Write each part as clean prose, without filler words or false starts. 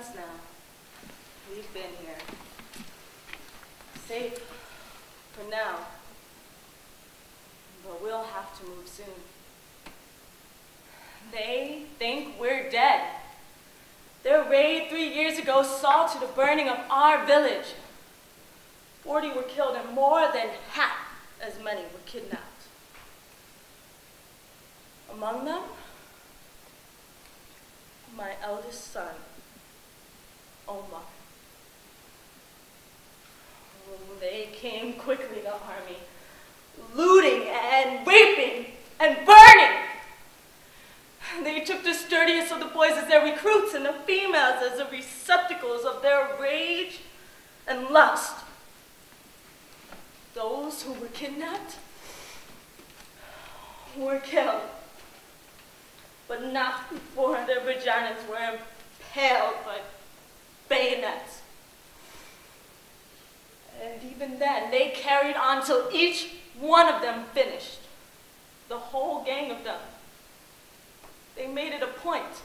months now. We've been here. Safe for now. But we'll have to move soon. They think we're dead. Their raid 3 years ago saw to the burning of our village. 40 were killed and more than half as many were kidnapped. Among them, my eldest son, Omar. They came quickly to army, looting and raping and burning. They took the sturdiest of the boys as their recruits and the females as the receptacles of their rage and lust. Those who were kidnapped were killed, but not before their vaginas were impaled by bayonets. And even then, they carried on till each one of them finished. The whole gang of them. They made it a point.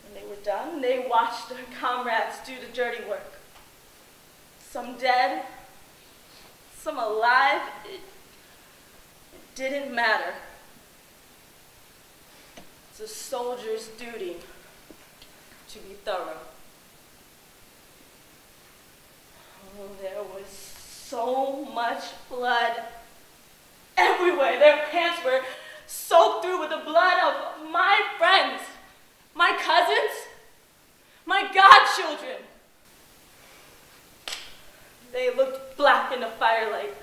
When they were done, they watched their comrades do the dirty work. Some dead, some alive. It didn't matter. It's a soldier's duty to be thorough. Oh, there was so much blood everywhere. Their pants were soaked through with the blood of my friends, my cousins, my godchildren. They looked black in the firelight,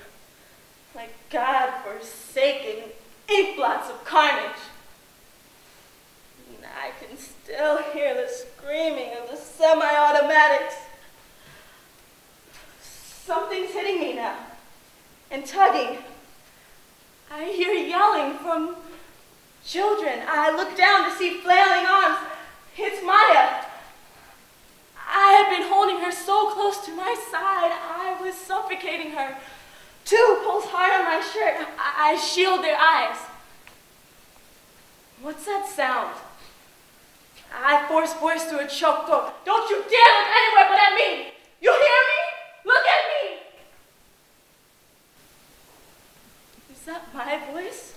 like God-forsaken ink blots of carnage. And I can still hear the screaming of the semi-automatics. Something's hitting me now, and tugging. I hear yelling from children. I look down to see flailing arms. It's Maya. I had been holding her so close to my side, I was suffocating her. Two pulls hard on my shirt. I shield their eyes. What's that sound? I force voice through a choked throat. Don't you dare look anywhere but at me! You hear me? Look at me! Is that my voice?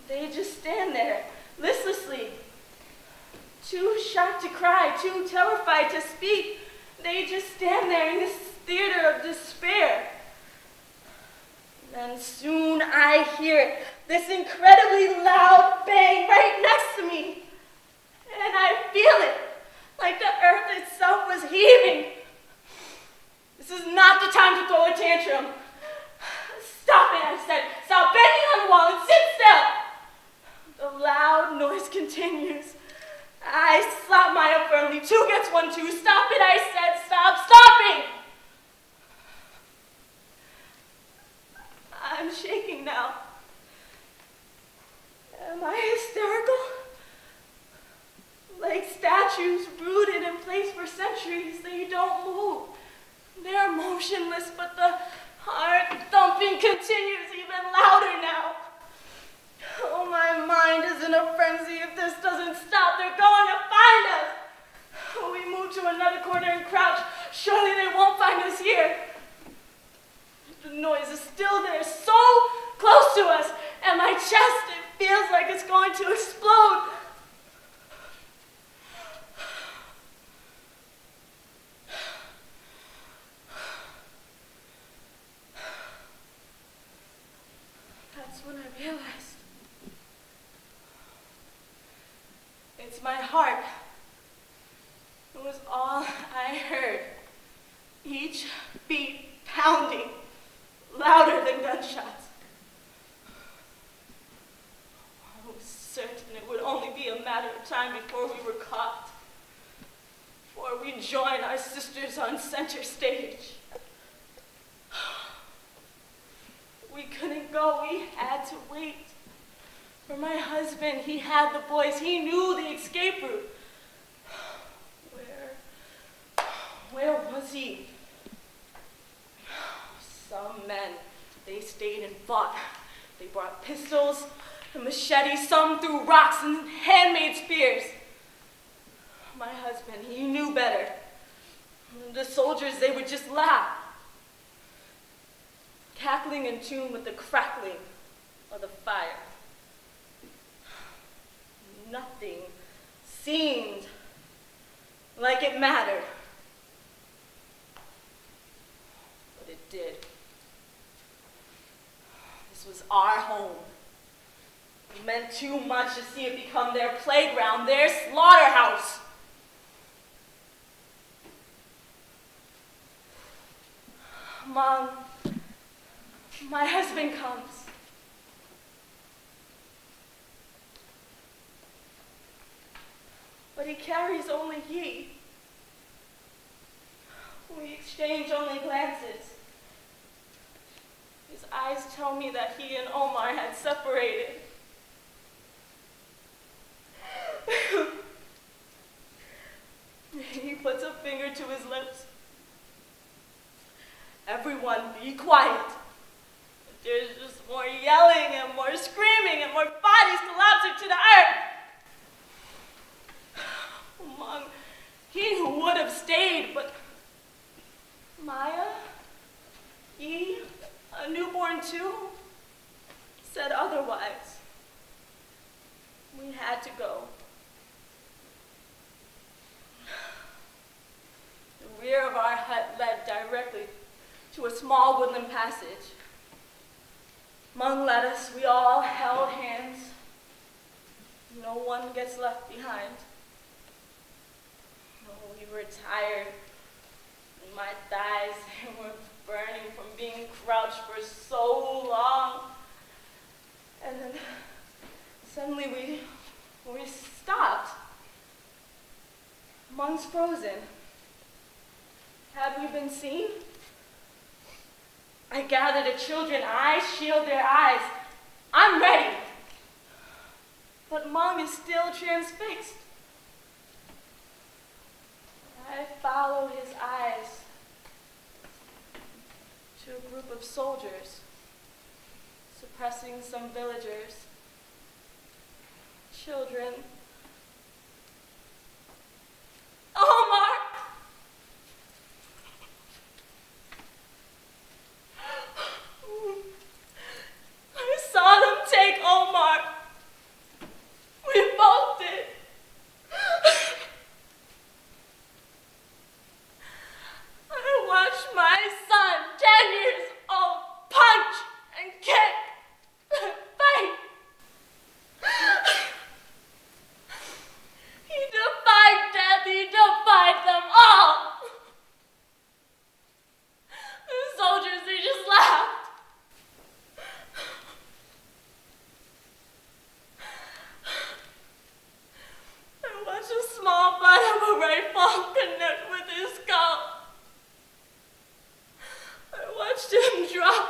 They just stand there, listlessly. Too shocked to cry, too terrified to speak. They just stand there in this theater of despair. Then soon I hear it, this incredibly loud bang right next to me. And I feel it, like the earth itself was heaving. This is not the time to throw a tantrum. Stop it, I said. Stop banging on the wall and sit still. The loud noise continues. I slap Maya firmly. Two gets one, two. Stop it, I said. Stop stopping. I'm shaking now. Am I hysterical? Like statues rooted in place for centuries, they don't move. They're motionless, but the heart thumping continues even louder now. Oh, my mind is in a frenzy. If this doesn't stop, they're going to find us. We move to another corner and crouch. Surely they won't find us here. The noise is still there, so close to us, and my chest, it feels like it's going to explode. That's when I realized it's my heart. It was all I heard. Each beat pounding, louder than gunshots. I was certain it would only be a matter of time before we were caught, before we joined our sisters on center stage. We couldn't go, we had to wait. For my husband, he had the boys, he knew the escape route. Where was he? Some men, they stayed and fought. They brought pistols and machetes, some threw rocks and handmade spears. My husband, he knew better. The soldiers, they would just laugh, cackling in tune with the crackling of the fire. Nothing seemed like it mattered, but it did. This was our home. It meant too much to see it become their playground, their slaughterhouse. Mom, my husband comes. But he carries only ye. We exchange only glances. His eyes tell me that he and Omar had separated. He puts a finger to his lips. Everyone be quiet. There's just more yelling and more screaming and more bodies collapsing to the earth. Among he who would have stayed, but Maya, he, a newborn too, said otherwise. We had to go. The rear of our hut led directly to a small woodland passage. Among led us, we all held hands. No one gets left behind. Oh, we were tired, and my thighs were burning from being crouched for so long. And then suddenly we stopped. Mung's frozen. Had we been seen? I gather the children, I shield their eyes. I'm ready. But Mung is still transfixed. I follow his eyes to a group of soldiers, suppressing some villagers, children. Omar! I saw them take Omar. We both did. I watched my son, 10 years old, punch and kick and fight. He defied death, he defied them all. The soldiers, they just laughed. I watched a small butt of a rifle connect with his skull. I watched him drop.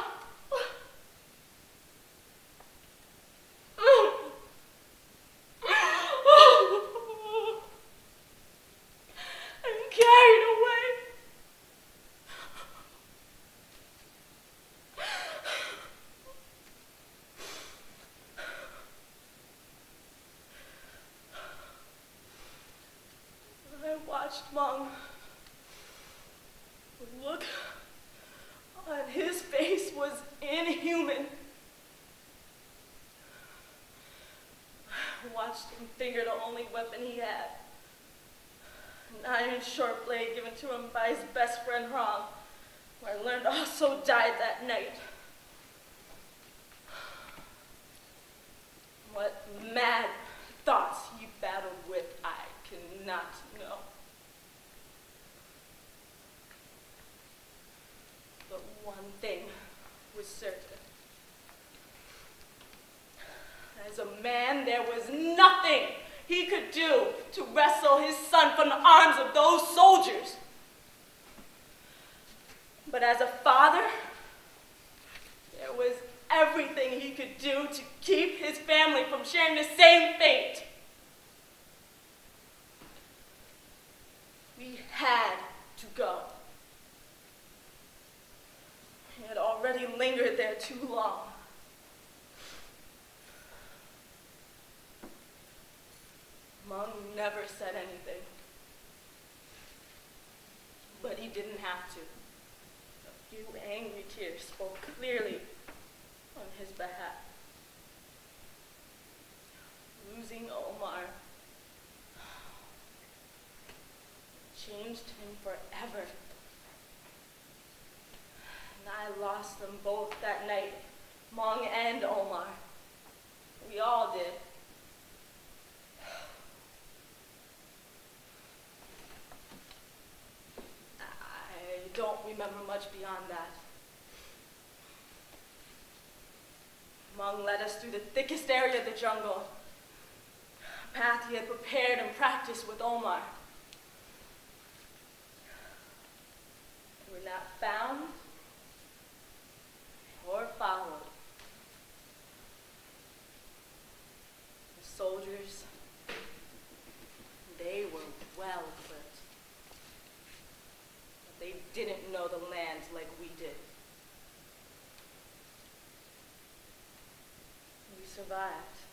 And carried away. I watched Mung. The look on his face was inhuman. I watched him finger the only weapon he had. An iron short blade given to him by his best friend Ram, who I learned also died that night. What mad thoughts he battled with, I cannot know. But one thing was certain. As a man, there was nothing he could do to wrestle his son from the arms of those soldiers. But as a father, there was everything he could do to keep his family from sharing the same fate. We had to go. He had already lingered there too long. Mung never said anything. he didn't have to. A few angry tears spoke clearly on his behalf. Losing Omar changed him forever. And I lost them both that night, Mong and Omar. We all did. I don't remember much beyond that. Mong led us through the thickest area of the jungle, a path he had prepared and practiced with Omar. We were not found or followed. The soldiers, they were well equipped, but they didn't know the land like we did. We survived.